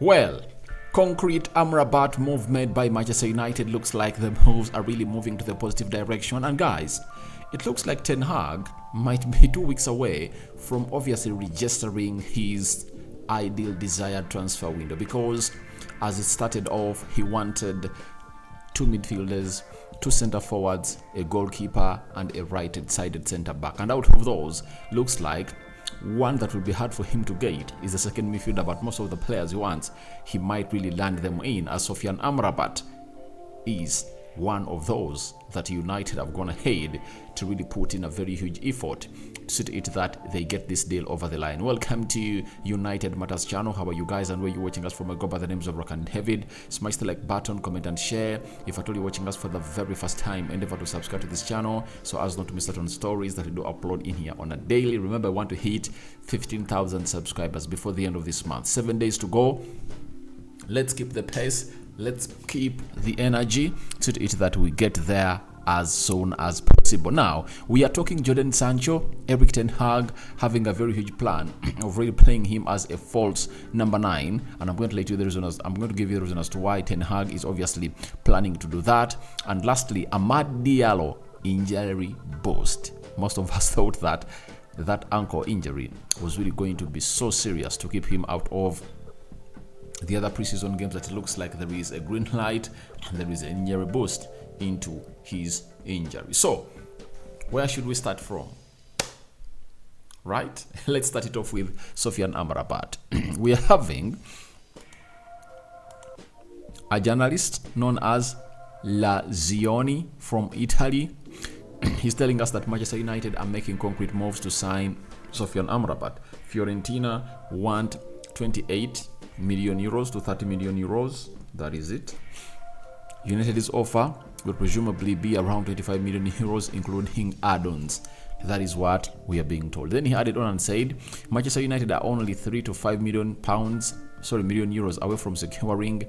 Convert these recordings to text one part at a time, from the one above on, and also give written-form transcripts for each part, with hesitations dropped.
Well, concrete Amrabat move made by Manchester United. Looks like the moves are really moving to the positive direction. And guys, it looks like Ten Hag might be 2 weeks away from obviously registering his ideal desired transfer window, because as it started off, he wanted 2 midfielders, 2 centre forwards, a goalkeeper, and a right-sided centre back. And out of those, looks like one that will be hard for him to get is the second midfielder, but most of the players he wants, he might really land them in, as Sofyan Amrabat is one of those that United have gone ahead to really put in a very huge effort to see to it that they get this deal over the line. Welcome to United Matters channel. How are you guys, and where you watching us from? I go by the names of Rock and David. Smash the like button, comment and share. If at all you're watching us for the very first time, endeavor to subscribe to this channel so as not to miss out on stories that we do upload in here on a daily. Remember, I want to hit 15,000 subscribers before the end of this month. 7 days to go. Let's keep the pace. Let's keep the energy so to it that we get there as soon as possible. Now, we are talking Jadon Sancho, Eric Ten Hag having a very huge plan of really playing him as a false number 9. And I'm going to let you the reason I'm going to give you the reason as to why Ten Hag is obviously planning to do that. And lastly, Amad Diallo injury boost. Most of us thought that that ankle injury was really going to be so serious to keep him out of the other preseason games, that it looks like there is a green light and there is an injury boost into his injury. So, where should we start from? Right? Let's start it off with Sofyan Amrabat. We are having a journalist known as La Zioni from Italy. He's telling us that Manchester United are making concrete moves to sign Sofyan Amrabat. Fiorentina want 28 million euros to 30 million euros. That is it. United's offer will presumably be around 25 million euros, including add-ons. That is what we are being told. Then he added on and said Manchester United are only 3 to 5 million euros away from securing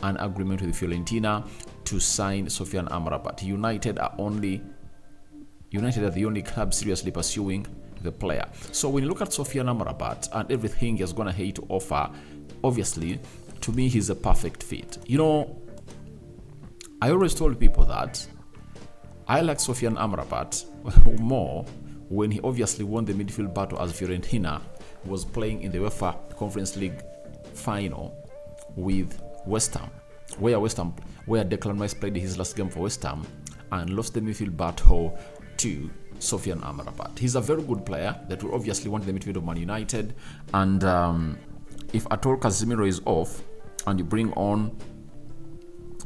an agreement with Fiorentina to sign Sofyan Amrabat. United are the only club seriously pursuing the player. So when you look at Sofyan Amrabat and everything he has gone ahead to offer, obviously, to me, he's a perfect fit. You know, I always told people that I like Sofyan Amrabat more when he obviously won the midfield battle as Fiorentina was playing in the UEFA Conference League final with West Ham, where Declan Rice played his last game for West Ham and lost the midfield battle to Sofyan Amrabat. He's a very good player that will obviously want the midfield of Man United, and if at all Casemiro is off and you bring on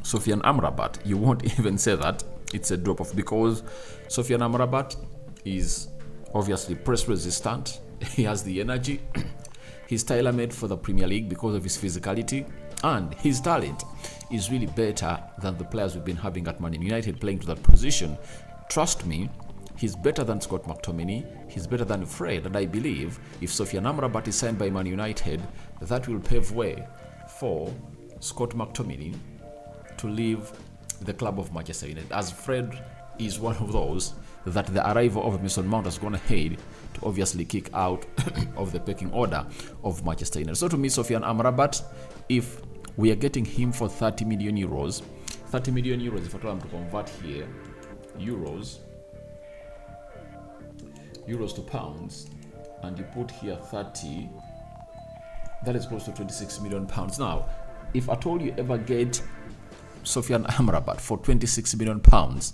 Sofyan Amrabat, you won't even say that it's a drop-off, because Sofyan Amrabat is obviously press resistant. He has the energy. He's tailor-made for the Premier League because of his physicality, and his talent is really better than the players we've been having at Man United playing to that position. Trust me, he's better than Scott McTominay, he's better than Fred, and I believe if Sofyan Amrabat is signed by Man United, that will pave way for Scott McTominay to leave the club of Manchester United, as Fred is one of those that the arrival of Mason Mount has gone ahead to obviously kick out of the pecking order of Manchester United. So to me, Sofyan Amrabat, if we are getting him for 30 million euros, if I tell him to convert here, euros to pounds, and you put here 30, that is close to 26 million pounds. Now, if at all you ever get Sofyan Amrabat for 26 million pounds,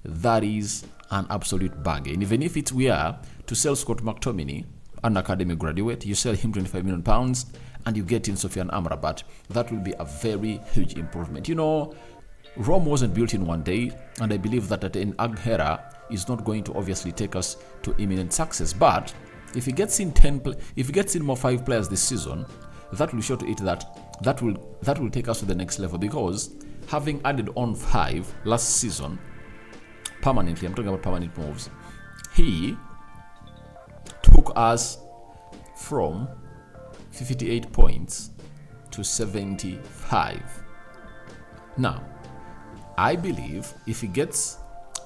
that is an absolute bargain. Even if it's we are to sell Scott McTominay, an academy graduate, you sell him 25 million pounds and you get in Sofyan Amrabat, that will be a very huge improvement. You know, Rome wasn't built in one day, and I believe that an Aguero is not going to obviously take us to imminent success. But if he gets in more 5 players this season, that will show to it that will take us to the next level, because having added on 5 last season permanently, I'm talking about permanent moves, he took us from 58 points to 75. Now, I believe if he gets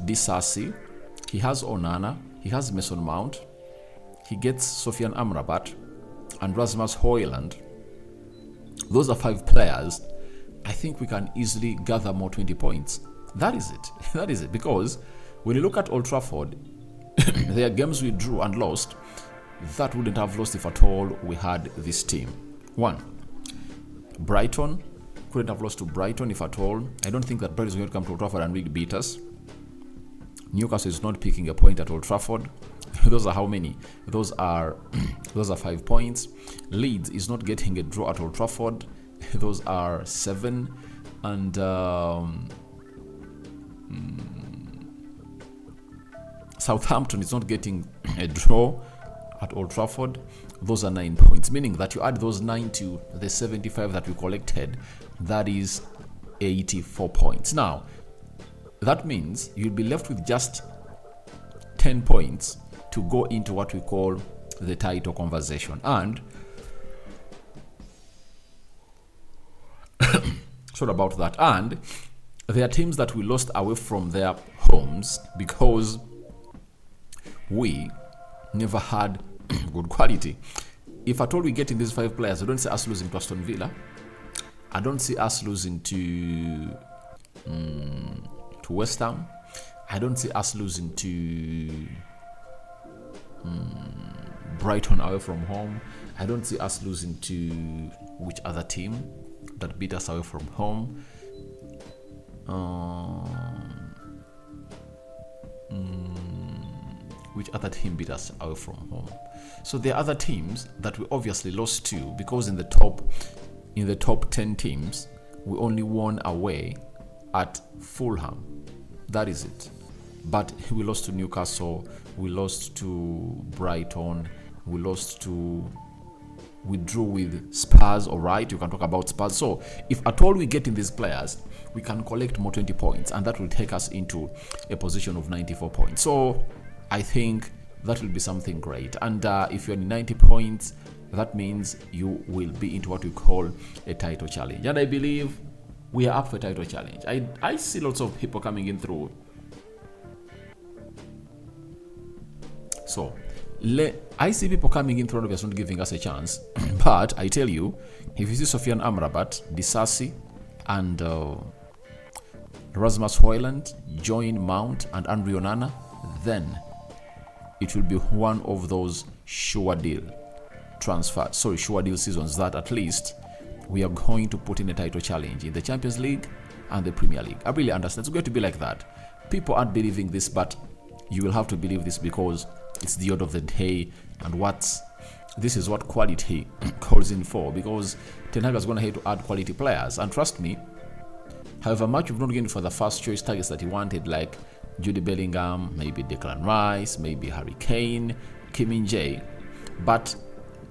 Disasi, he has Onana, he has Mason Mount, he gets Sofyan Amrabat and Rasmus Højlund Those are 5 players. I think we can easily gather more 20 points. That is it. That is it. Because when you look at Old Trafford, there are games we drew and lost that wouldn't have lost if at all we had this team. 1. Brighton. Couldn't have lost to Brighton if at all. I don't think that Brighton is going to come to Old Trafford and really beat us. Newcastle is not picking a point at Old Trafford. Those are how many? Those are 5 points. Leeds is not getting a draw at Old Trafford. Those are 7. And Southampton is not getting a draw at Old Trafford. Those are 9 points, meaning that you add those 9 to the 75 that we collected, that is 84 points. Now, that means you'll be left with just 10 points to go into what we call the title conversation. And sorry about that. And there are teams that we lost away from their homes because we never had good quality. If at all we get in these 5 players, I don't see us losing to Aston Villa. I don't see us losing to West Ham. I don't see us losing to Brighton away from home. I don't see us losing to which other team that beat us away from home. Which other team beat us away from home? So there are other teams that we obviously lost to, because in the top 10 teams we only won away at Fulham. That is it. But we lost to Newcastle, we lost to Brighton, we drew with Spurs. All right, you can talk about Spurs. So if at all we get in these players, we can collect more 20 points, and that will take us into a position of 94 points. So I think that will be something great. And if you're in 90 points, that means you will be into what we call a title challenge. And I believe we are up for a title challenge. I see lots of people coming in through. So I see people coming in through, not giving us a chance. But I tell you, if you see Sofyan Amrabat, Disasi, and Rasmus Højlund join Mount and Andre Onana, then it will be one of those sure deal seasons that at least we are going to put in a title challenge in the Champions League and the Premier League. I really understand. It's going to be like that. People aren't believing this, but you will have to believe this because it's the order of the day, and this is what quality calls in for, because Ten Hag is going to have to add quality players. And trust me, however much we've not gained for the first choice targets that he wanted, like Jude Bellingham, maybe Declan Rice, maybe Harry Kane, Kim Min-jae, but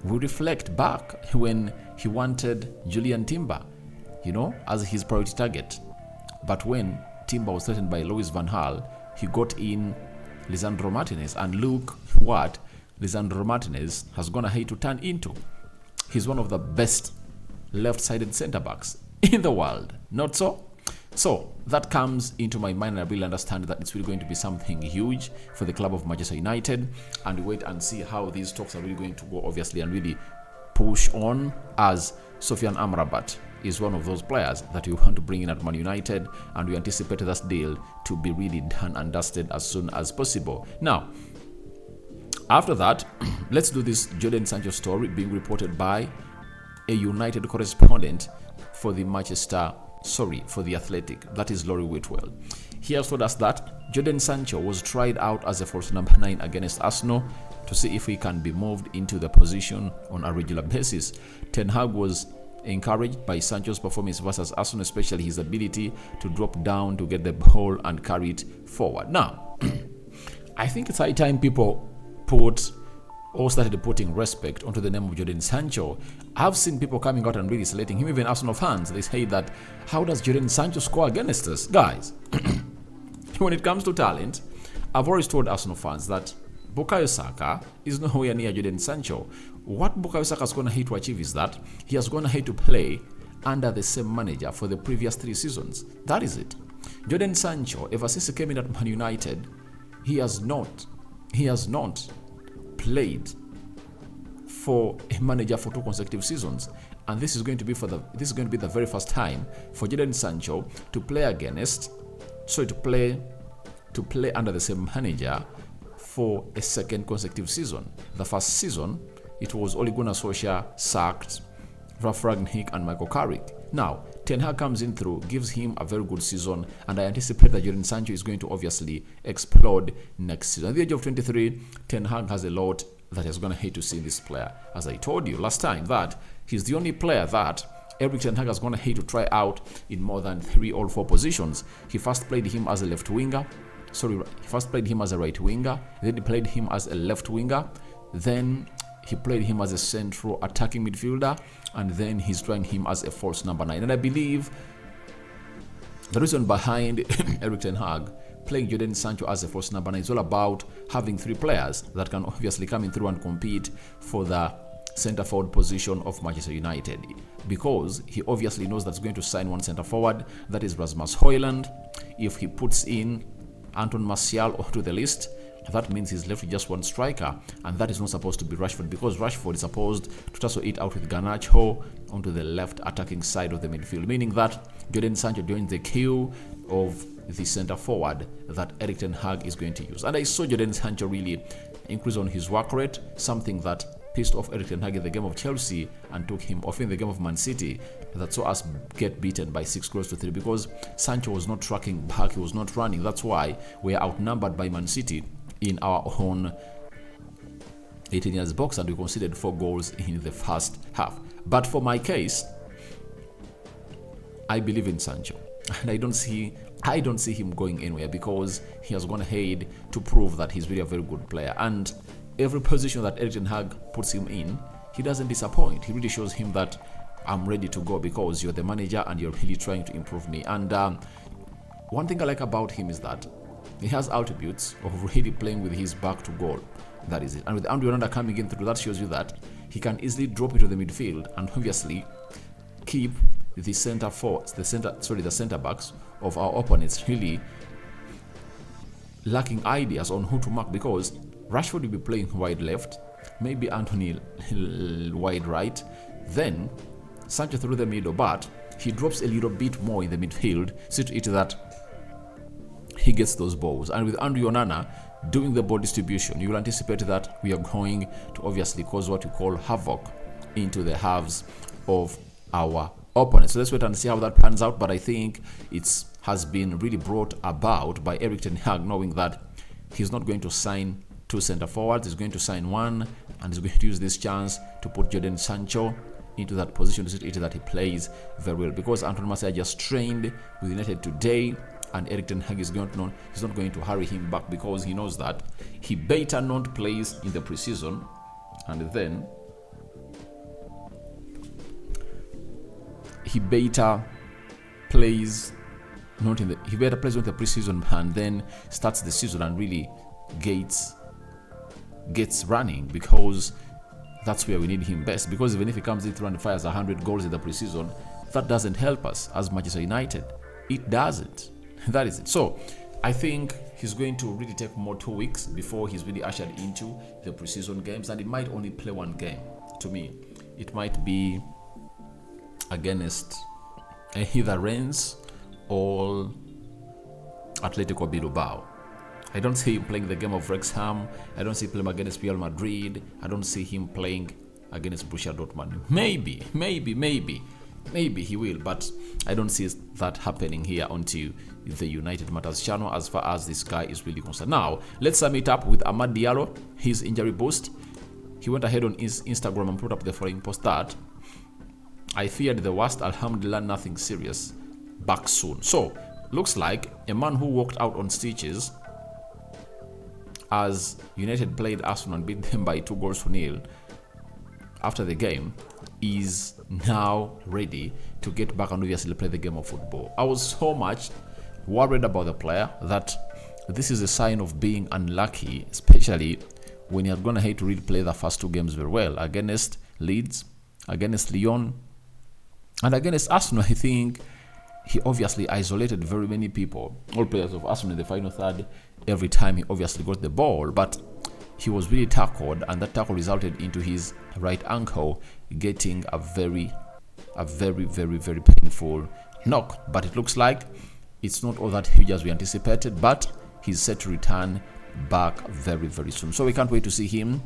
we reflect back when he wanted Julian Timber, as his priority target. But when Timber was threatened by Louis van Gaal, he got in Lisandro Martinez, and look what Lisandro Martinez has gone ahead to turn into. He's one of the best left-sided centre-backs in the world, not so? So that comes into my mind, and I really understand that it's really going to be something huge for the club of Manchester United, and we wait and see how these talks are really going to go, obviously, and really push on, as Sofyan Amrabat is one of those players that we want to bring in at Man United, and we anticipate this deal to be really done and dusted as soon as possible. Now, after that, let's do this Jadon Sancho story being reported by a United correspondent for the Athletic, that is Laurie Whitwell. He has told us that Jadon Sancho was tried out as a false number 9 against Arsenal to see if he can be moved into the position on a regular basis. Ten Hag was encouraged by Sancho's performance versus Arsenal, especially his ability to drop down to get the ball and carry it forward. Now, I think it's high time people started putting respect onto the name of Jadon Sancho. I've seen people coming out and really slating him, even Arsenal fans. They say that, how does Jadon Sancho score against us? Guys, when it comes to talent, I've always told Arsenal fans that Bukayo Saka is nowhere near Jadon Sancho. What Bukayo Saka is going to hate to achieve is that he has going to hate to play under the same manager for the previous 3 seasons. That is it. Jadon Sancho, ever since he came in at Man United, he has not played for a manager for 2 consecutive seasons, and this is going to be the very first time for Jadon Sancho to play under the same manager for a second consecutive season. The first season, it was Ole Gunnar Solskjaer sacked Ralf Rangnick and Michael Carrick. Now, Ten Hag comes in through, gives him a very good season, and I anticipate that Jadon Sancho is going to obviously explode next season. At the age of 23, Ten Hag has a lot that he's going to hate to see this player. As I told you last time, that he's the only player that Erik Ten Hag is going to hate to try out in more than 3 or 4 positions. He first played him as a left winger. He first played him as a right winger. Then he played him as a left winger. Then he played him as a central attacking midfielder. And then he's trying him as a false number 9. And I believe the reason behind Erik Ten Hag playing Jadon Sancho as a false number 9 is all about having 3 players that can obviously come in through and compete for the centre forward position of Manchester United, because he obviously knows that's going to sign one centre forward, that is Rasmus Højlund. If he puts in Anton Martial onto the list, that means he's left with just one striker, and that is not supposed to be Rashford, because Rashford is supposed to tussle it out with Garnacho onto the left attacking side of the midfield, meaning that Jadon Sancho joins the queue of the centre forward that Erik Ten Hag is going to use. And I saw Jadon Sancho really increase on his work rate, something that pissed off Erik Ten Hag in the game of Chelsea and took him off in the game of Man City that saw us get beaten by 6-3, because Sancho was not tracking back, he was not running. That's why we are outnumbered by Man City in our own 18 yards box, and we conceded 4 goals in the first half. But for my case, I believe in Sancho, and I don't see him going anywhere, because he has gone ahead to prove that he's really a very good player. And every position that Erik Ten Hag puts him in, he doesn't disappoint. He really shows him that I'm ready to go because you're the manager and you're really trying to improve me. And one thing I like about him is that he has attributes of really playing with his back to goal. That is it. And with Andre Onana coming in through, that shows you that he can easily drop into the midfield and obviously keep the centre backs of our opponents really lacking ideas on who to mark, because Rashford will be playing wide left, maybe Anthony wide right, then Sancho through the middle, but he drops a little bit more in the midfield, see to it that he gets those balls. And with Andre Onana doing the ball distribution, you will anticipate that we are going to obviously cause what you call havoc into the halves of our opponents. So let's wait and see how that pans out. But I think it has been really brought about by Erik Ten Hag, knowing that he's not going to sign 2 centre forwards, he's going to sign 1, and he's going to use this chance to put Jadon Sancho into that position to see that he plays very well, because Anton Martial just trained with United today, and Erik Ten Hag is not going to hurry him back, because he knows that he better not plays in the preseason, and then he better plays not in the preseason and then starts the season and really gets running, because that's where we need him best. Because even if he comes in through and fires 100 goals in the preseason, that doesn't help us as Manchester United. It doesn't. That is it. So I think he's going to really take more 2 weeks before he's really ushered into the preseason games, and he might only play 1 game. To me, it might be against either Rennes or Atletico Bilbao. I don't see him playing the game of Wrexham. I don't see him playing against Real Madrid. I don't see him playing against Borussia Dortmund. Maybe he will, but I don't see that happening here onto the United Matters channel as far as this guy is really concerned. Now, let's sum it up with Amad Diallo, his injury boost. He went ahead on his Instagram and put up the following post that I feared the worst, alhamdulillah, nothing serious, back soon. So, looks like a man who walked out on stitches as United played Arsenal and beat them by 2-0 after the game is now ready to get back and obviously play the game of football. I was so much worried about the player that this is a sign of being unlucky, especially when you're going to hate to really play the first 2 games very well against Leeds, against Lyon, and against Arsenal. I think he obviously isolated very many people, all players of Arsenal in the final third, every time he obviously got the ball, but he was really tackled, and that tackle resulted into his right ankle getting a very a very, very, very painful knock. But it looks like it's not all that huge as we anticipated, but he's set to return back very, very soon. So we can't wait to see him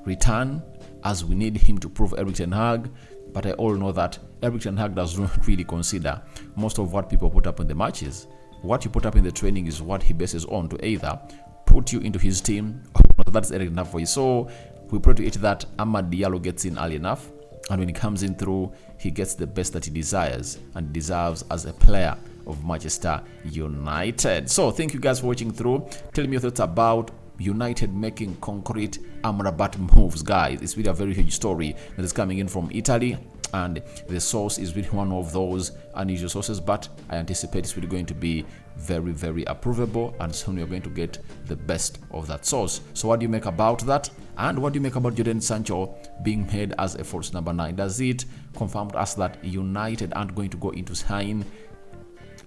return, as we need him to prove Erik ten Hag. But I all know that Erik ten Hag does not really consider most of what people put up in the matches. What you put up in the training is what he bases on to either put you into his team or not. That's Erik ten Hag for you. So we pray to it that Amad Diallo gets in early enough, and when he comes in through, he gets the best that he desires and deserves as a player of Manchester United. So thank you guys for watching through. Tell me your thoughts about United making concrete Amrabat moves, guys. It's really a very huge story that is coming in from Italy, and the source is really one of those unusual sources, but I anticipate it's really going to be very, very approvable, and soon we're going to get the best of that source. So what do you make about that? And what do you make about Jadon Sancho being made as a false number 9? Does it confirm to us that United aren't going to go into sign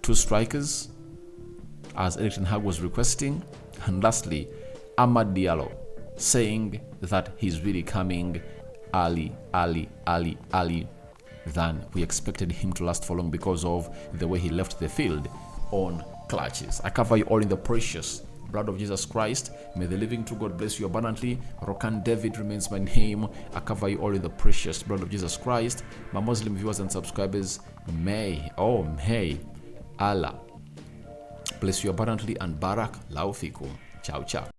2 strikers as Erik ten Hag was requesting? And lastly, Amad Diallo saying that he's really coming early than we expected him to last for long because of the way he left the field on clutches. I cover you all in the precious blood of Jesus Christ. May the living true God bless you abundantly. Rokan David remains my name. I cover you all in the precious blood of Jesus Christ. My Muslim viewers and subscribers, may Allah bless you abundantly, and Barak Laufikum. Ciao, ciao.